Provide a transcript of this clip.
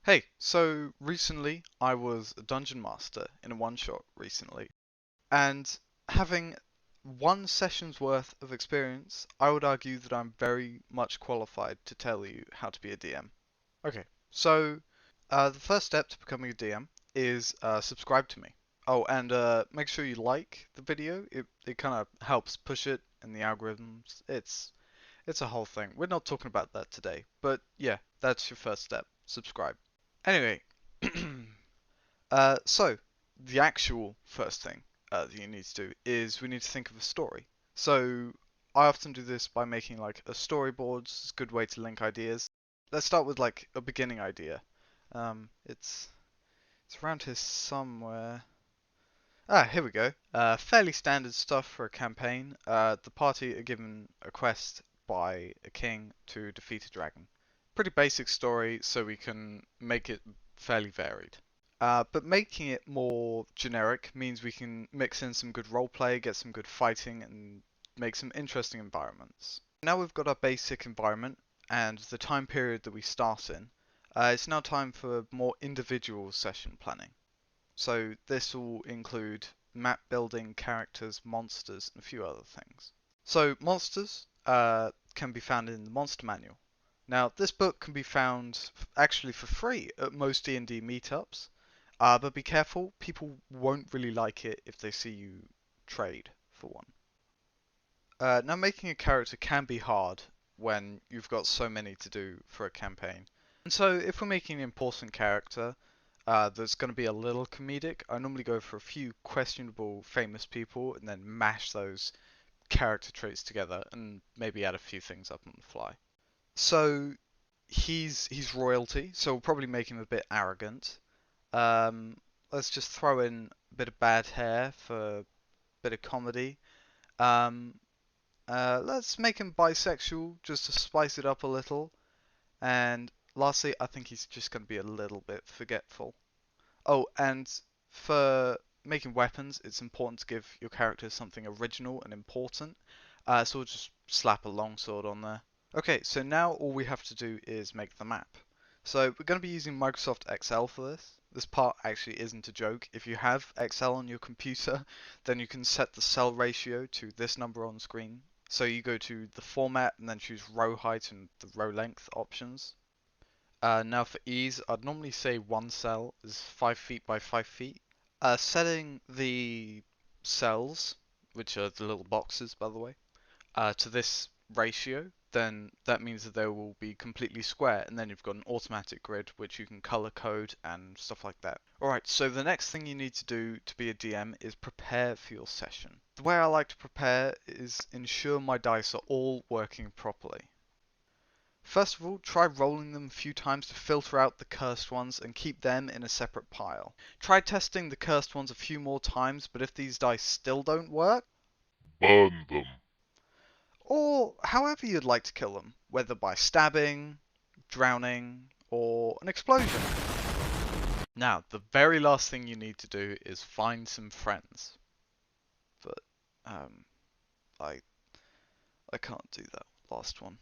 Hey, so recently I was a dungeon master in a one-shot recently, and having one session's worth of experience, I would argue that I'm very much qualified to tell you how to be a DM. Okay, so the first step to becoming a DM is subscribe to me. Oh, and make sure you like the video. It kind of helps push it in the algorithms. It's a whole thing. We're not talking about that today, but yeah, that's your first step. Subscribe. Anyway, so the actual first thing that you need to do is we need to think of a story. So I often do this by making like a storyboard. It's a good way to link ideas. Let's start with like a beginning idea. It's around here somewhere. Ah, here we go. Fairly standard stuff for a campaign. The party are given a quest by a king to defeat a dragon. Pretty basic story, so we can make it fairly varied. But making it more generic means we can mix in some good roleplay, get some good fighting, and make some interesting environments. Now we've got our basic environment and the time period that we start in. It's now time for more individual session planning. So this will include map building, characters, monsters, and a few other things. So monsters can be found in the monster manual. Now this book can be found actually for free at most D&D meetups, but be careful, people won't really like it if they see you trade for one. Now making a character can be hard when you've got so many to do for a campaign. And so if we're making an important character, that's going to be a little comedic. I normally go for a few questionable famous people and then mash those character traits together and maybe add a few things up on the fly. So he's royalty, so we'll probably make him a bit arrogant. Um, let's just throw in a bit of bad hair for a bit of comedy. Um, let's make him bisexual just to spice it up a little. And lastly, I think he's just going to be a little bit forgetful. Oh, and for making weapons, it's important to give your character something original and important. So we'll just slap a longsword on there. Okay, so now all we have to do is make the map. So we're going to be using Microsoft Excel for this. This part actually isn't a joke. If you have Excel on your computer, then you can set the cell ratio to this number on screen. So you go to the format and then choose row height and the row length options. Now for ease, I'd normally say one cell is 5 feet by 5 feet. Setting the cells, which are the little boxes by the way, to this ratio, then that means that they will be completely square, and then you've got an automatic grid which you can color code and stuff like that. Alright, so the next thing you need to do to be a DM is prepare for your session. The way I like to prepare is ensure my dice are all working properly. First of all, try rolling them a few times to filter out the cursed ones and keep them in a separate pile. Try testing the cursed ones a few more times, but if these dice still don't work, Burn them. or however you'd like to kill them, whether by stabbing, drowning, or an explosion. Now, the very last thing you need to do is find some friends. But, I can't do that last one.